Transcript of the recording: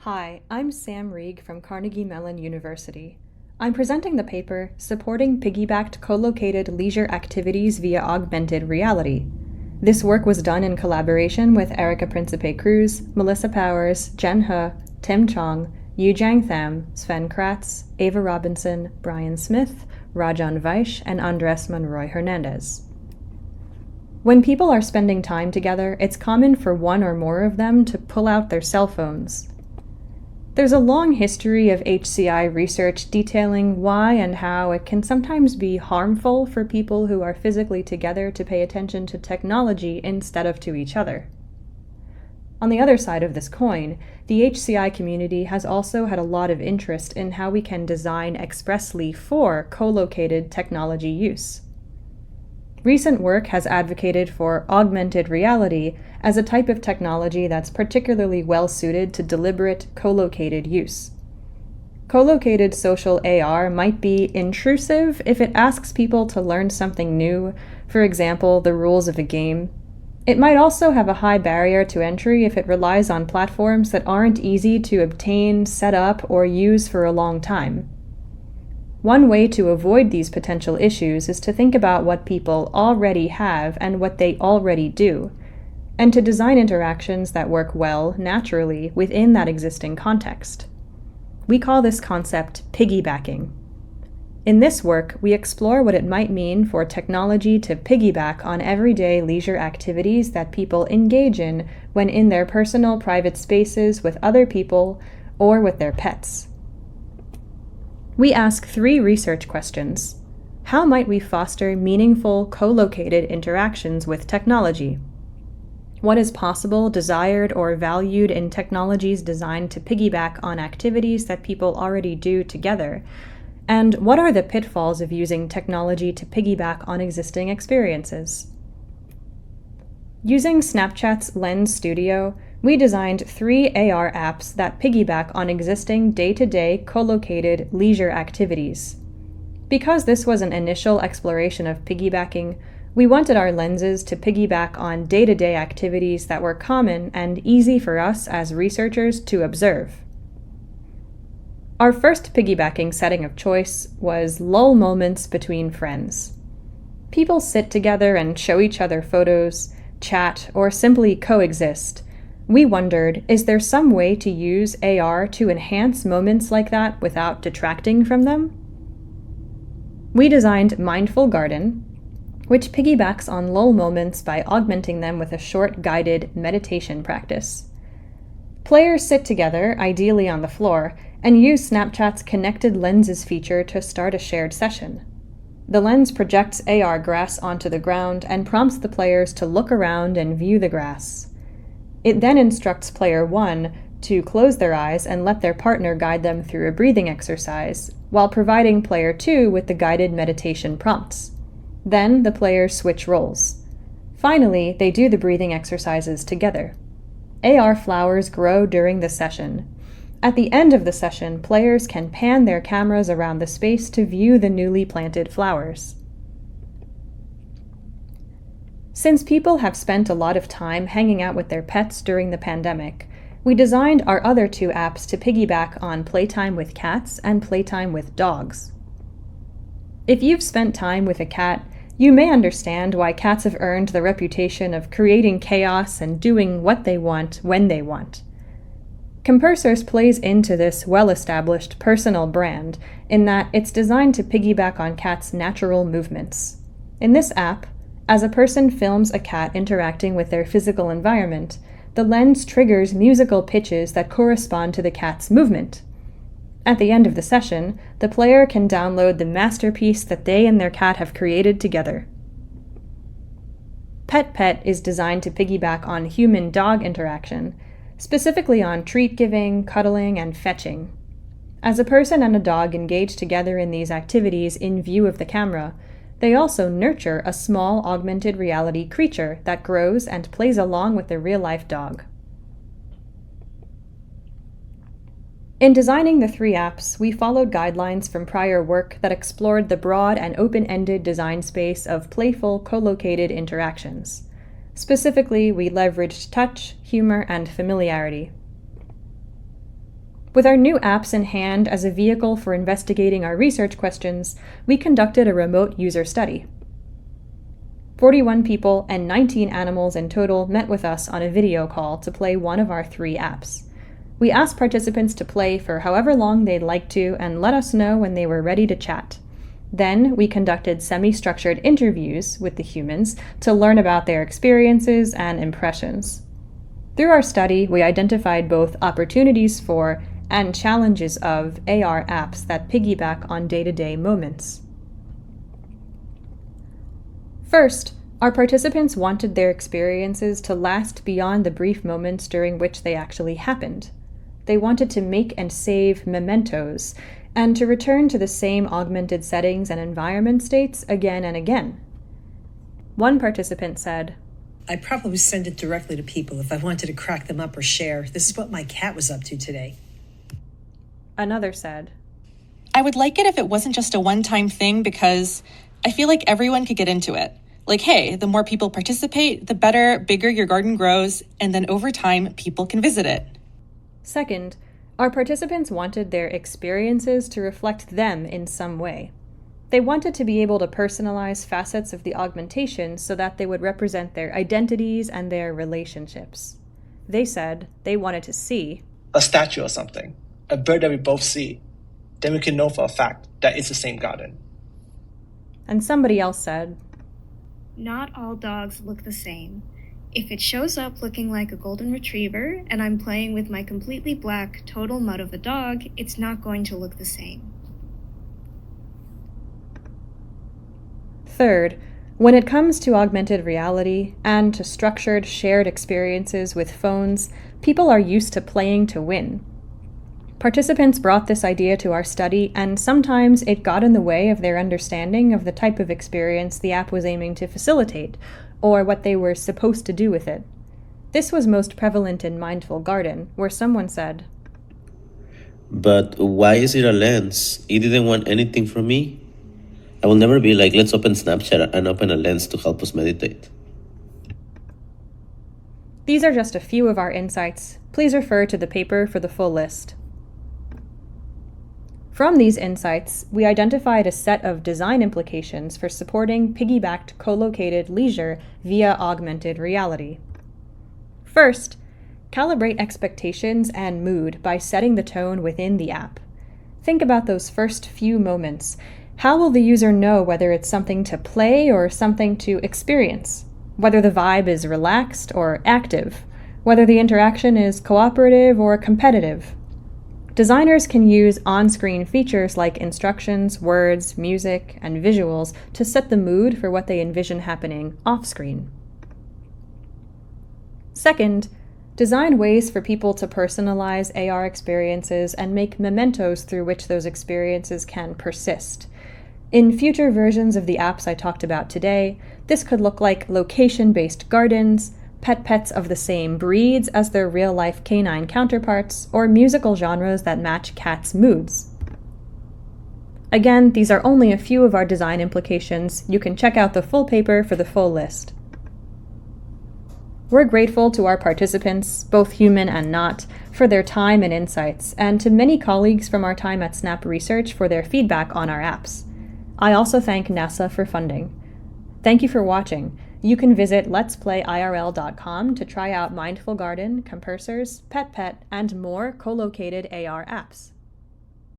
Hi, I'm Sam Reig from Carnegie Mellon University. I'm presenting the paper Supporting Piggybacked Co-Located Leisure Activities via Augmented Reality. This work was done in collaboration with Erica Principe Cruz, Melissa Powers, Jen He, Tim Chong, Jiang Tham, Sven Kratz, Ava Robinson, Brian Smith, Rajan Vaish, and Andrés Monroy-Hernández. When people are spending time together, it's common for one or more of them to pull out their cell phones. There's a long history of HCI research detailing why and how it can sometimes be harmful for people who are physically together to pay attention to technology instead of to each other. On the other side of this coin, the HCI community has also had a lot of interest in how we can design expressly for co-located technology use. Recent work has advocated for augmented reality as a type of technology that's particularly well-suited to deliberate co-located use. Co-located social AR might be intrusive if it asks people to learn something new, for example, the rules of a game. It might also have a high barrier to entry if it relies on platforms that aren't easy to obtain, set up, or use for a long time. One way to avoid these potential issues is to think about what people already have and what they already do, and to design interactions that work well, naturally, within that existing context. We call this concept piggybacking. In this work, we explore what it might mean for technology to piggyback on everyday leisure activities that people engage in when in their personal private spaces with other people or with their pets. We ask 3 research questions. How might we foster meaningful, co-located interactions with technology? What is possible, desired, or valued in technologies designed to piggyback on activities that people already do together? And what are the pitfalls of using technology to piggyback on existing experiences? Using Snapchat's Lens Studio, we designed 3 AR apps that piggyback on existing day-to-day co-located leisure activities. Because this was an initial exploration of piggybacking, we wanted our lenses to piggyback on day-to-day activities that were common and easy for us as researchers to observe. Our first piggybacking setting of choice was lull moments between friends. People sit together and show each other photos, chat, or simply coexist. We wondered, is there some way to use AR to enhance moments like that without detracting from them? We designed Mindful Garden, which piggybacks on lull moments by augmenting them with a short guided meditation practice. Players sit together, ideally on the floor, and use Snapchat's Connected Lenses feature to start a shared session. The lens projects AR grass onto the ground and prompts the players to look around and view the grass. It then instructs player 1 to close their eyes and let their partner guide them through a breathing exercise, while providing player 2 with the guided meditation prompts. Then the players switch roles. Finally, they do the breathing exercises together. AR flowers grow during the session. At the end of the session, players can pan their cameras around the space to view the newly planted flowers. Since people have spent a lot of time hanging out with their pets during the pandemic, we designed our other 2 apps to piggyback on playtime with cats and playtime with dogs. If you've spent time with a cat, you may understand why cats have earned the reputation of creating chaos and doing what they want when they want. Compursors plays into this well-established personal brand in that it's designed to piggyback on cats' natural movements. In this app, as a person films a cat interacting with their physical environment, the lens triggers musical pitches that correspond to the cat's movement. At the end of the session, the player can download the masterpiece that they and their cat have created together. Pet is designed to piggyback on human-dog interaction, specifically on treat giving, cuddling, and fetching. As a person and a dog engage together in these activities in view of the camera, they also nurture a small augmented reality creature that grows and plays along with the real-life dog. In designing the 3 apps, we followed guidelines from prior work that explored the broad and open-ended design space of playful, co-located interactions. Specifically, we leveraged touch, humor, and familiarity. With our new apps in hand as a vehicle for investigating our research questions, we conducted a remote user study. 41 people and 19 animals in total met with us on a video call to play one of our 3 apps. We asked participants to play for however long they'd like to and let us know when they were ready to chat. Then we conducted semi-structured interviews with the humans to learn about their experiences and impressions. Through our study, we identified both opportunities for and challenges of AR apps that piggyback on day-to-day moments. First, our participants wanted their experiences to last beyond the brief moments during which they actually happened. They wanted to make and save mementos, and to return to the same augmented settings and environment states again and again. One participant said, "I'd probably send it directly to people if I wanted to crack them up or share. This is what my cat was up to today." Another said, "I would like it if it wasn't just a one-time thing because I feel like everyone could get into it. Like, hey, the more people participate, the better, bigger your garden grows, and then over time, people can visit it." Second, our participants wanted their experiences to reflect them in some way. They wanted to be able to personalize facets of the augmentation so that they would represent their identities and their relationships. They said they wanted to see a statue or something, a bird that we both see. Then we can know for a fact that it's the same garden. And somebody else said, "Not all dogs look the same. If it shows up looking like a golden retriever and I'm playing with my completely black total mutt of a dog, it's not going to look the same." Third, when it comes to augmented reality and to structured shared experiences with phones, people are used to playing to win. Participants brought this idea to our study, and sometimes it got in the way of their understanding of the type of experience the app was aiming to facilitate, or what they were supposed to do with it. This was most prevalent in Mindful Garden, where someone said, "But why is it a lens? It didn't want anything from me. I will never be like, let's open Snapchat and open a lens to help us meditate." These are just a few of our insights. Please refer to the paper for the full list. From these insights, we identified a set of design implications for supporting piggybacked co-located leisure via augmented reality. First, calibrate expectations and mood by setting the tone within the app. Think about those first few moments. How will the user know whether it's something to play or something to experience? Whether the vibe is relaxed or active? Whether the interaction is cooperative or competitive? Designers can use on-screen features like instructions, words, music, and visuals to set the mood for what they envision happening off-screen. Second, design ways for people to personalize AR experiences and make mementos through which those experiences can persist. In future versions of the apps I talked about today, this could look like location-based gardens, pets of the same breeds as their real-life canine counterparts, or musical genres that match cats' moods. Again, these are only a few of our design implications. You can check out the full paper for the full list. We're grateful to our participants, both human and not, for their time and insights, and to many colleagues from our time at Snap Research for their feedback on our apps. I also thank NASA for funding. Thank you for watching. You can visit letsplayirl.com to try out Mindful Garden, Compursors, Pet, and more co-located AR apps.